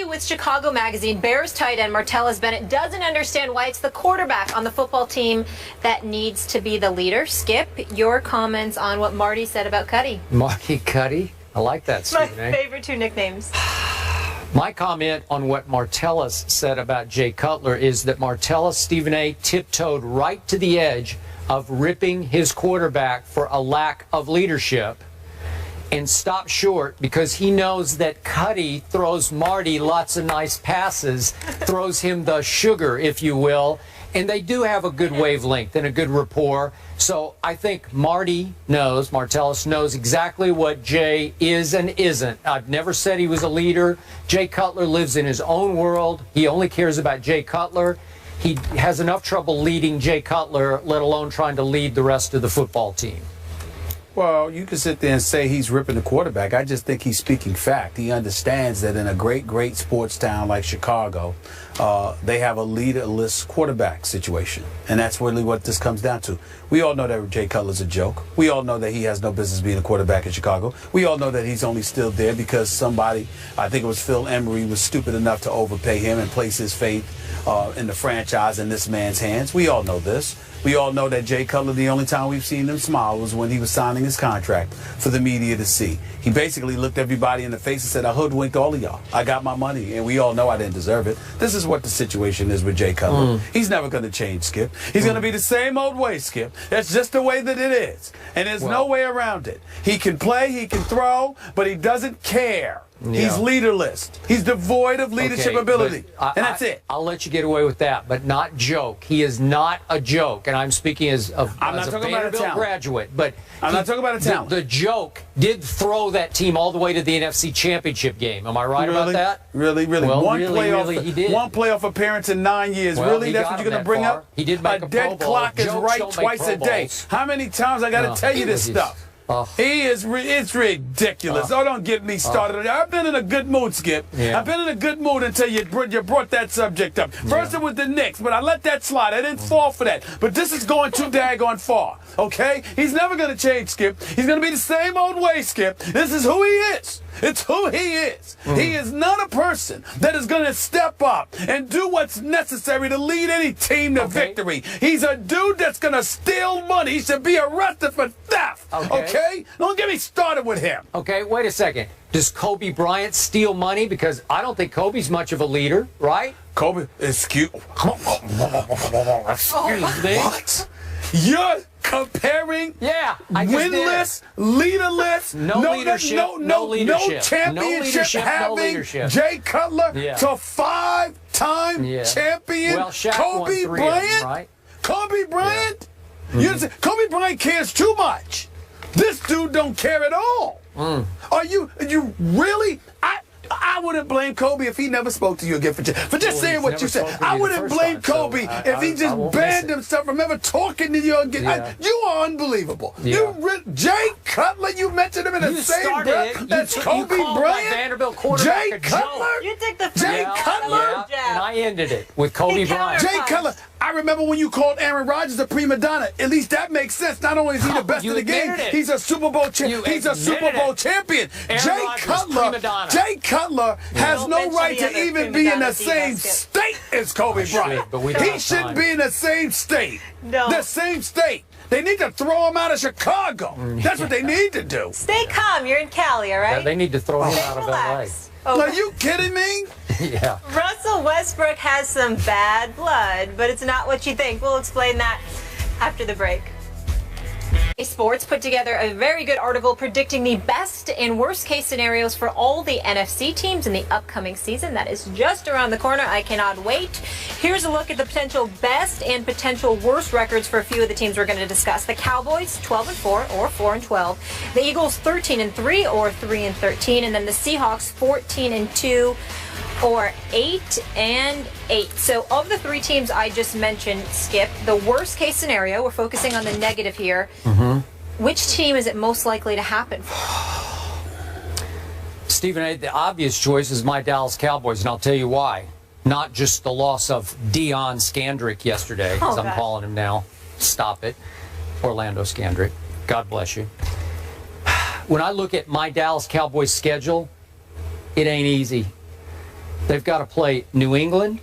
with Chicago Magazine, Bears tight end Martellus Bennett doesn't understand why it's the quarterback on the football team that needs to be the leader. Skip, your comments on what Marty said about Cuddy. Marty Cuddy? I like that, Stephen My favorite two nicknames. My comment on what Martellus said about Jay Cutler is that Martellus, Stephen A., tiptoed right to the edge of ripping his quarterback for a lack of leadership and stopped short because he knows that Cuddy throws Marty lots of nice passes, throws him the sugar, if you will, and they do have a good wavelength and a good rapport. So I think Martellus knows exactly what Jay is and isn't. I've never said he was a leader. Jay Cutler lives in his own world. He only cares about Jay Cutler. He has enough trouble leading Jay Cutler, let alone trying to lead the rest of the football team. Well, you can sit there and say he's ripping the quarterback. I just think he's speaking fact. He understands that in a great sports town like Chicago, they have a leaderless quarterback situation. And that's really what this comes down to. We all know that Jay Cutler's a joke. We all know that he has no business being a quarterback in Chicago. We all know that he's only still there because somebody, I think it was Phil Emery, was stupid enough to overpay him and place his faith in the franchise in this man's hands. We all know this. We all know that Jay Cutler, the only time we've seen him smile was when he was signing his contract for the media to see. He basically looked everybody in the face and said, I hoodwinked all of y'all. I got my money, and we all know I didn't deserve it. This is what the situation is with Jay Cutler. He's never going to change, Skip. He's going to be the same old way, Skip. That's just the way that it is, and there's no way around it. He can play, he can throw, but he doesn't care. Yeah. He's leaderless. He's devoid of leadership ability. And that's it. I'll let you get away with that, but not joke. He is not a joke. And I'm speaking as a Vanderbilt graduate. But I'm not talking about a talent. The joke did throw that team all the way to the NFC Championship game. Am I right about that? Really? Well, one he did. One playoff appearance in 9 years. Well, really? That's what you're going to bring up? He did make a dead clock is right twice a day. How many times I got to tell you this stuff? It's ridiculous. Don't get me started. I've been in a good mood, Skip. I've been in a good mood until you brought that subject up. First it was the Knicks, but I let that slide. I didn't fall for that. But this is going too daggone far, okay? He's never going to change, Skip. He's going to be the same old way, Skip. This is who he is. It's who he is. He is not a person that is going to step up and do what's necessary to lead any team to victory. He's a dude that's going to steal money. He should be arrested for theft. Okay? Don't get me started with him. Okay, wait a second. Does Kobe Bryant steal money? Because I don't think Kobe's much of a leader, right? Kobe, excuse me. What? You're comparing winless, leaderless, no championship having Jay Cutler to five-time champion Kobe Bryant? Right? Kobe Bryant? Kobe Bryant cares too much. This dude don't care at all. Are you really? I wouldn't blame Kobe if he never spoke to you again for just saying what you said. I wouldn't blame Kobe if he just banned himself from ever talking to you again. You are unbelievable. Jay Cutler, you mentioned him in the same breath. That's Kobe Bryant. Vanderbilt Jay Cutler. You take the Jay Cutler. And I ended it with Kobe Bryant. Jay Cutler. I remember when you called Aaron Rodgers a prima donna. At least that makes sense. Not only is he the best in the game, he's a Super Bowl champion. He's a Super Bowl champion. Jay Cutler has no right to even be in the same state as Kobe Bryant. He shouldn't be in the same state. The same state. They need to throw him out of Chicago. That's what they need to do. Stay calm. You're in Cali, all right? Yeah, they need to throw him out of L.A. Are you kidding me? Yeah. Russell Westbrook has some bad blood, but it's not what you think. We'll explain that after the break. Sports put together a very good article predicting the best and worst case scenarios for all the NFC teams in the upcoming season. That is just around the corner. I cannot wait. Here's a look at the potential best and potential worst records for a few of the teams we're going to discuss. The Cowboys 12-4 or 4-12. The Eagles 13-3 or 3-13, and then the Seahawks 14-2. Or 8-8. So of the three teams I just mentioned, Skip, the worst case scenario, we're focusing on the negative here. Which team is it most likely to happen for? Stephen, the obvious choice is my Dallas Cowboys, and I'll tell you why. Not just the loss of Deion Scandrick yesterday, as I'm calling him now. Stop it. Orlando Scandrick. God bless you. When I look at my Dallas Cowboys schedule, it ain't easy. They've got to play New England,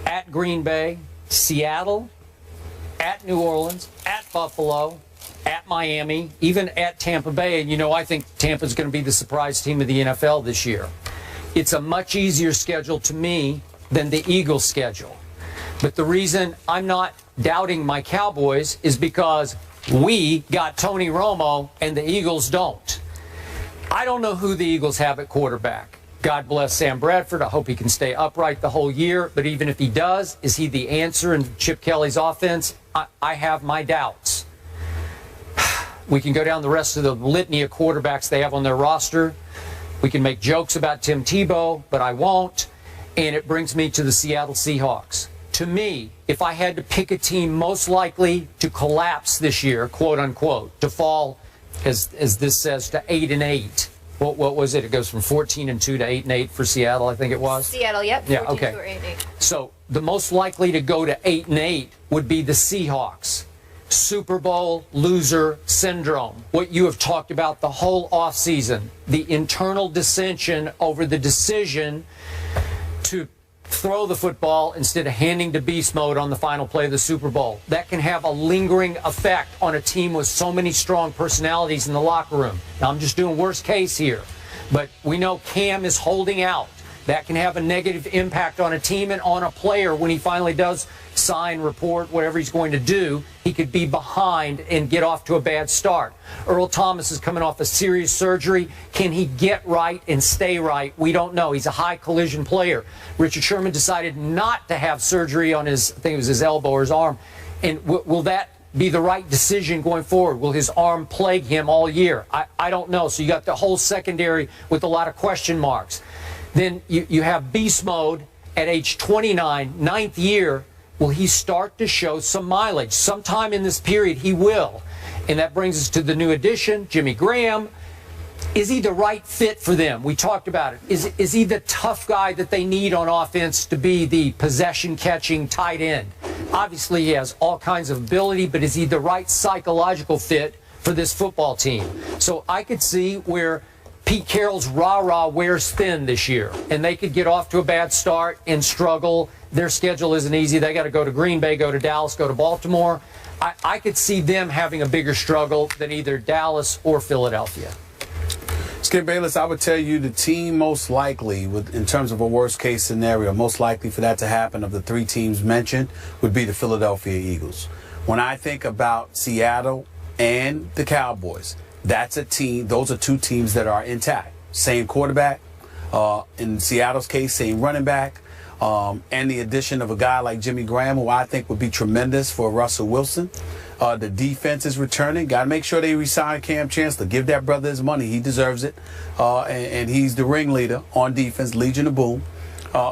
at Green Bay, Seattle, at New Orleans, at Buffalo, at Miami, even at Tampa Bay. And, you know, I think Tampa's going to be the surprise team of the NFL this year. It's a much easier schedule to me than the Eagles' schedule. But the reason I'm not doubting my Cowboys is because we got Tony Romo and the Eagles don't. I don't know who the Eagles have at quarterback. God bless Sam Bradford. I hope he can stay upright the whole year. But even if he does, is he the answer in Chip Kelly's offense? I have my doubts. We can go down the rest of the litany of quarterbacks they have on their roster. We can make jokes about Tim Tebow, but I won't. And it brings me to the Seattle Seahawks. To me, if I had to pick a team most likely to collapse this year, quote unquote, to fall, as this says, to 8-8. What was it? It goes from 14-2 to 8-8 for Seattle, I think it was. Seattle, yep. Yeah, okay. 8-8. So the most likely to go to 8-8 would be the Seahawks. Super Bowl loser syndrome. What you have talked about the whole offseason. The internal dissension over the decision to throw the football instead of handing to beast mode on the final play of the Super Bowl. That can have a lingering effect on a team with so many strong personalities in the locker room. Now, I'm just doing worst case here, but we know Cam is holding out. That can have a negative impact on a team and on a player when he finally does sign, report, whatever he's going to do. He could be behind and get off to a bad start. Earl Thomas is coming off a serious surgery. Can he get right and stay right? We don't know. He's a high collision player. Richard Sherman decided not to have surgery on his, I think it was his elbow or his arm. And will that be the right decision going forward? Will his arm plague him all year? I don't know. So you got the whole secondary with a lot of question marks. Then you have beast mode at age 29, ninth year. Will he start to show some mileage? Sometime in this period, he will. And that brings us to the new addition, Jimmy Graham. Is he the right fit for them? We talked about it. Is he the tough guy that they need on offense to be the possession-catching tight end? Obviously, he has all kinds of ability, but is he the right psychological fit for this football team? So I could see where Pete Carroll's rah-rah wears thin this year, and they could get off to a bad start and struggle. Their schedule isn't easy. They got to go to Green Bay, go to Dallas, go to Baltimore. I could see them having a bigger struggle than either Dallas or Philadelphia. Skip Bayless, I would tell you the team most likely, in terms of a worst-case scenario, most likely for that to happen of the three teams mentioned would be the Philadelphia Eagles. When I think about Seattle and the Cowboys, that's a team. Those are two teams that are intact. Same quarterback. In Seattle's case, same running back. And the addition of a guy like Jimmy Graham, who I think would be tremendous for Russell Wilson. The defense is returning. Got to make sure they re-sign Cam Chancellor. Give that brother his money. He deserves it. And he's the ringleader on defense, Legion of Boom.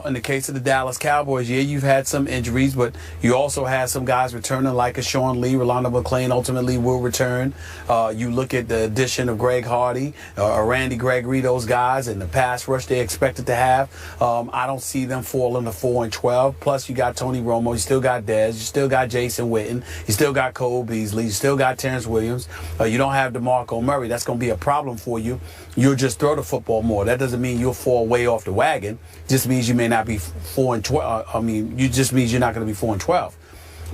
In the case of the Dallas Cowboys, yeah, you've had some injuries, but you also had some guys returning like a Sean Lee. Rolando McClain ultimately will return. You look at the addition of Greg Hardy, Randy Gregory, those guys, and the pass rush they expected to have. I don't see them falling to 4-12. Plus, you got Tony Romo. You still got Dez. You still got Jason Witten. You still got Cole Beasley. You still got Terrence Williams. You don't have DeMarco Murray. That's going to be a problem for you. You'll just throw the football more. That doesn't mean you'll fall way off the wagon. Just means you may not be 4-12. It just means you're not going to be 4-12.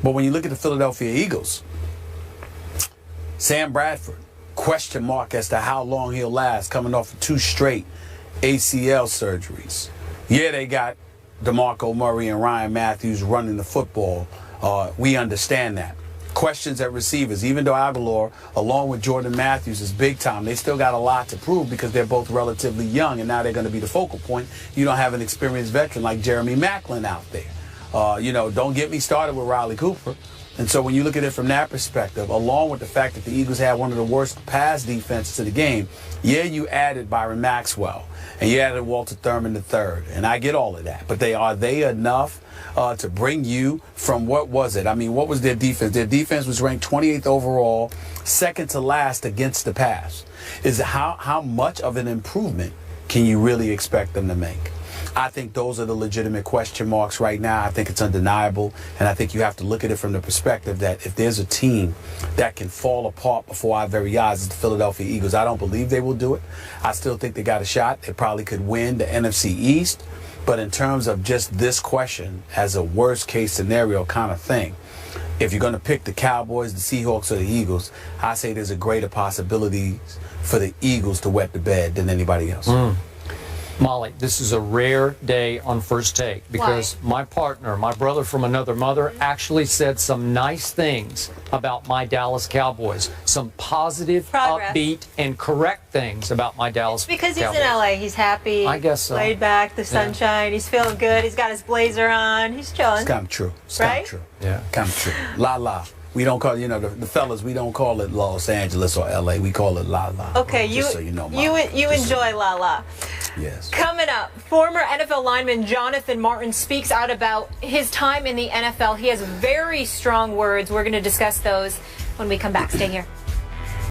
But when you look at the Philadelphia Eagles, Sam Bradford, question mark as to how long he'll last, coming off of 2 straight ACL surgeries. Yeah, they got DeMarco Murray and Ryan Matthews running the football. We understand that. Questions at receivers, even though Aguilar, along with Jordan Matthews, is big time, they still got a lot to prove because they're both relatively young, and now they're going to be the focal point. You don't have an experienced veteran like Jeremy Maclin out there. Don't get me started with Riley Cooper. And so when you look at it from that perspective, along with the fact that the Eagles had one of the worst pass defenses in the game, yeah, you added Byron Maxwell, and you added Walter Thurman III, and I get all of that. But are they enough to bring you from, what was it? I mean, what was their defense? Their defense was ranked 28th overall, second to last against the pass. How much of an improvement can you really expect them to make? I think those are the legitimate question marks right now. I think it's undeniable, and I think you have to look at it from the perspective that if there's a team that can fall apart before our very eyes, it's the Philadelphia Eagles. I don't believe they will do it. I still think they got a shot. They probably could win the NFC East. But in terms of just this question as a worst case scenario kind of thing, if you're going to pick the Cowboys, the Seahawks, or the Eagles, I say there's a greater possibility for the Eagles to wet the bed than anybody else. Molly, this is a rare day on First Take because my partner, my brother from another mother, actually said some nice things about my Dallas Cowboys. Some positive, upbeat, and correct things about my Dallas Cowboys. Because he's in LA. He's happy. I guess so. Laid back, the sunshine. He's feeling good. He's got his blazer on. He's chilling. It's kind of true. It's right? kind of true. Yeah. Kind of true. La La. We don't call, you know, the fellas, we don't call it Los Angeles or LA. We call it La La. Okay, just so you know, you enjoy La La. Yes. Coming up, former NFL lineman Jonathan Martin speaks out about his time in the NFL. He has very strong words. We're going to discuss those when we come back. Stay here.